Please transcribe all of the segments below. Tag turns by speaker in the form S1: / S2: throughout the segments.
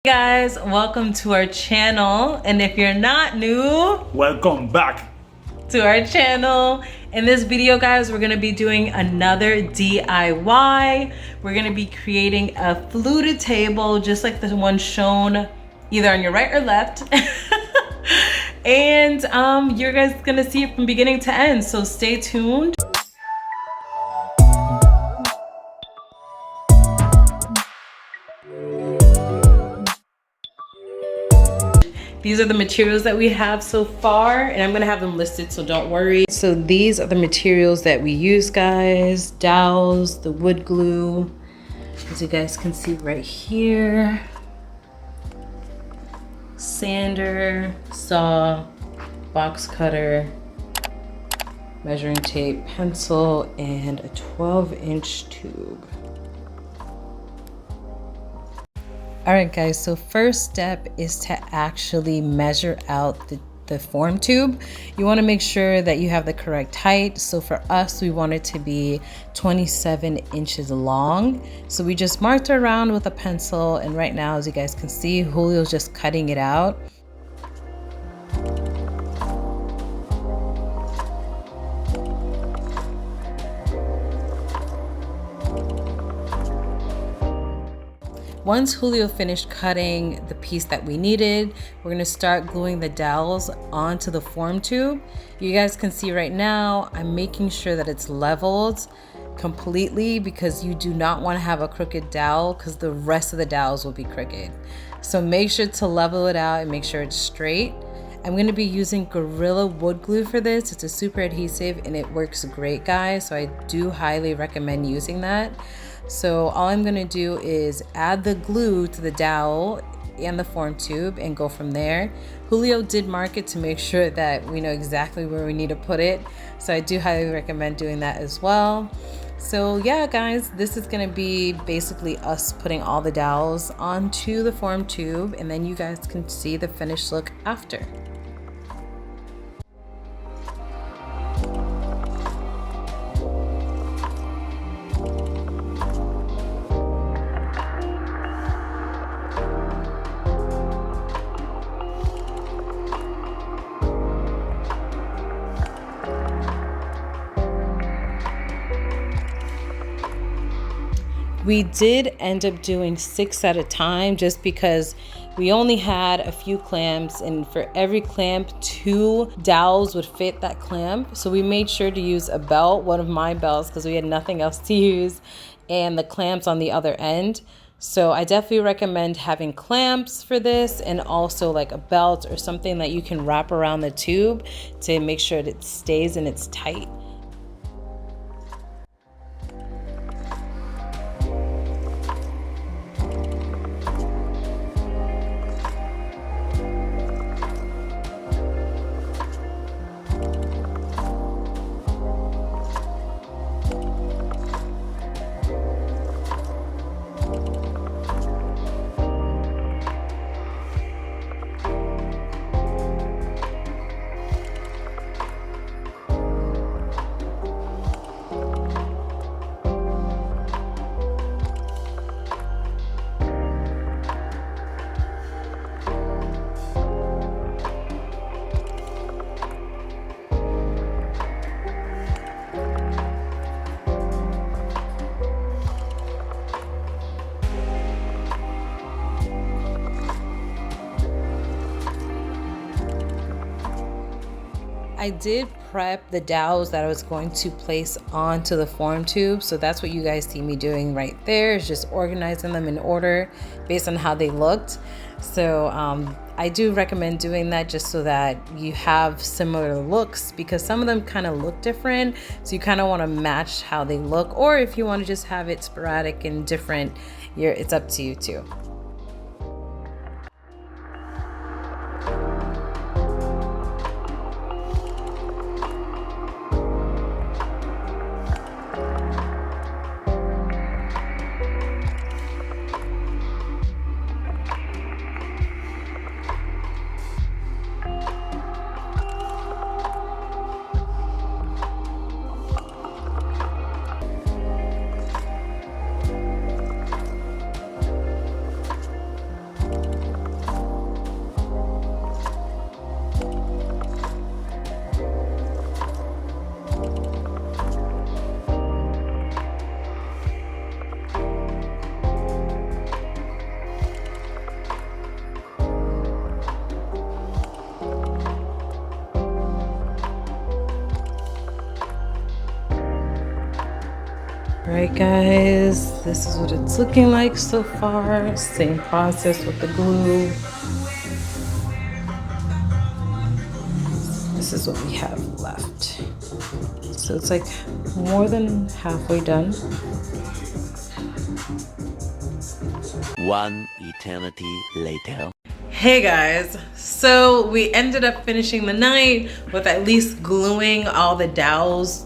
S1: Hey guys, welcome to our channel, and if you're not new,
S2: welcome back
S1: to our channel. In this video, guys, we're gonna be doing another DIY. We're gonna be creating a fluted table just like the one shown either on your right or left. And you're guys gonna see it from beginning to end, so stay tuned. These are the materials that we have so far, and I'm gonna have them listed, so don't worry. So these are the materials that we use, guys. Dowels, the wood glue, as you guys can see right here. Sander, saw, box cutter, measuring tape, pencil, and a 12-inch tube. All right, guys, so first step is to actually measure out the form tube. You want to make sure that you have the correct height. So for us, we want it to be 27 inches long. So we just marked around with a pencil, and right now, as you guys can see, Julio's just cutting it out. Once Julio finished cutting the piece that we needed, we're gonna start gluing the dowels onto the form tube. You guys can see right now, I'm making sure that it's leveled completely because you do not wanna have a crooked dowel because the rest of the dowels will be crooked. So make sure to level it out and make sure it's straight. I'm gonna be using Gorilla wood glue for this. It's a super adhesive and it works great, guys. So I do highly recommend using that. So all I'm gonna do is add the glue to the dowel and the form tube and go from there. Julio did mark it to make sure that we know exactly where we need to put it. So I do highly recommend doing that as well. So yeah, guys, this is gonna be basically us putting all the dowels onto the form tube, and then you guys can see the finished look after. We did end up doing 6 at a time just because we only had a few clamps, and for every clamp, 2 dowels would fit that clamp. So we made sure to use a belt, one of my belts, because we had nothing else to use, and the clamps on the other end. So I definitely recommend having clamps for this, and also like a belt or something that you can wrap around the tube to make sure that it stays and it's tight. I did prep the dowels that I was going to place onto the form tube. So that's what you guys see me doing right there, is just organizing them in order based on how they looked. So I do recommend doing that just so that you have similar looks, because some of them kind of look different. So you kind of want to match how they look, or if you want to just have it sporadic and different, it's up to you too. Alright guys, this is what it's looking like so far. Same process with the glue. This is what we have left. So it's like more than halfway done.
S2: One eternity later.
S1: Hey guys, so we ended up finishing the night with at least gluing all the dowels.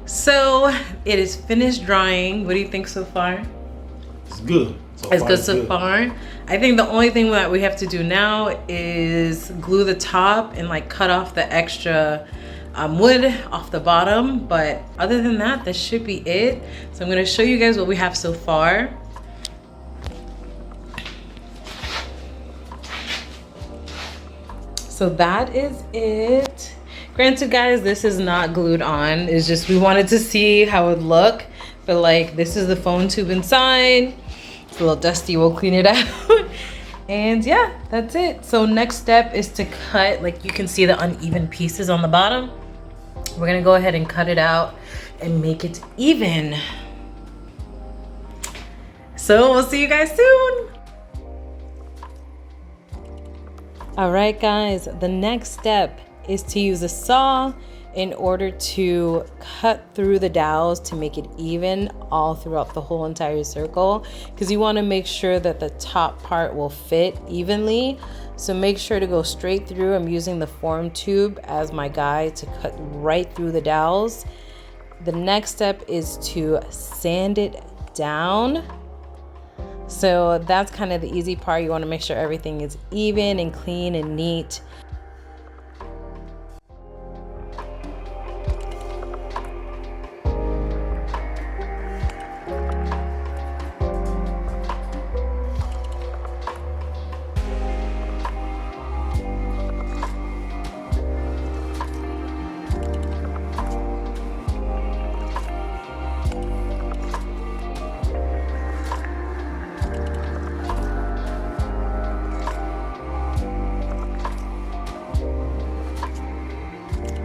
S1: So it is finished drying. What do you think so far?
S3: It's good.
S1: It's good so far. I think the only thing that we have to do now is glue the top and like cut off the extra wood off the bottom. But other than that, that should be it. So I'm gonna show you guys what we have so far. So that is it. Granted guys, this is not glued on. It's just we wanted to see how it would look. But like this is the foam tube inside. It's a little dusty, we'll clean it out. And yeah, that's it. So next step is to cut, like you can see the uneven pieces on the bottom. We're gonna go ahead and cut it out and make it even. So we'll see you guys soon. All right guys, the next step is to use a saw in order to cut through the dowels to make it even all throughout the whole entire circle, because you want to make sure that the top part will fit evenly. So make sure to go straight through. I'm using the form tube as my guide to cut right through the dowels. The next step is to sand it down. So that's kind of the easy part. You want to make sure everything is even and clean and neat.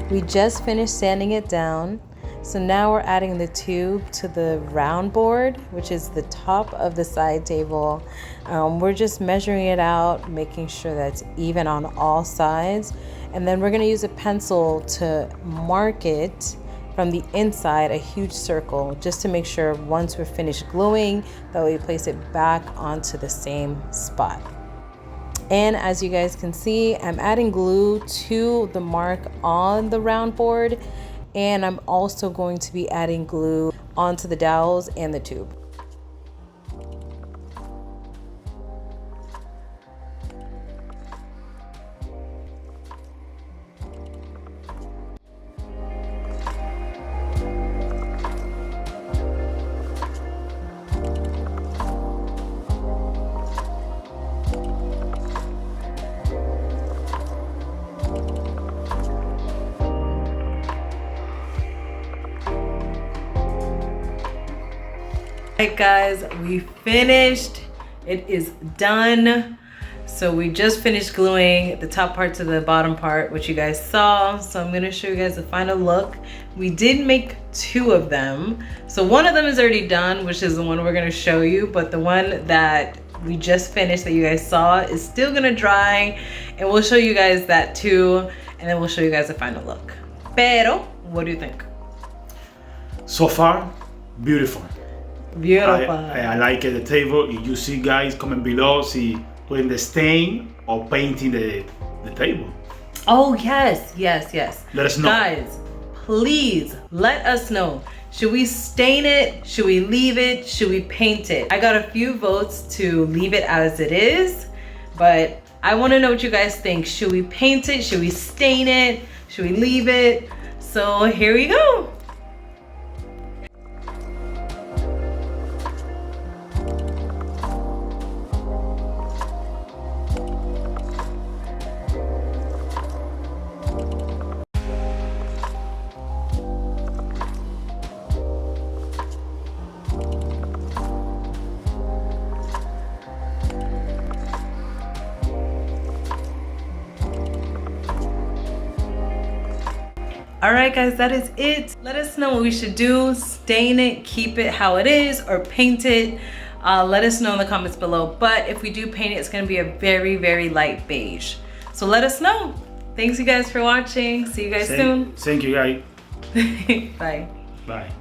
S1: We just finished sanding it down. So now we're adding the tube to the round board, which is the top of the side table. We're just measuring it out, making sure that it's even on all sides. And then we're gonna use a pencil to mark it from the inside, a huge circle, just to make sure once we're finished gluing, that we place it back onto the same spot. And as you guys can see, I'm adding glue to the mark on the round board, and I'm also going to be adding glue onto the dowels and the tube. Alright guys, we finished. It is done. So we just finished gluing the top part to the bottom part, which you guys saw. So I'm gonna show you guys the final look. We did make two of them. So one of them is already done, which is the one we're gonna show you, but the one that we just finished that you guys saw is still gonna dry, and we'll show you guys that too, and then we'll show you guys the final look. Pero, what do you think?
S3: So far, beautiful.
S1: Beautiful.
S3: I like it, the table. If you see guys, comment below, see putting the stain or painting the table.
S1: Oh yes, yes, yes.
S3: Let us know.
S1: Guys, please let us know. Should we stain it? Should we leave it? Should we paint it? I got a few votes to leave it as it is, but I want to know what you guys think. Should we paint it? Should we stain it? Should we leave it? So here we go. All right, guys, that is it. Let us know what we should do. Stain it, keep it how it is, or paint it. Let us know in the comments below. But if we do paint it, it's gonna be a very, very light beige. So let us know. Thanks you guys for watching. See you guys soon.
S3: Thank you guys.
S1: Bye.
S3: Bye.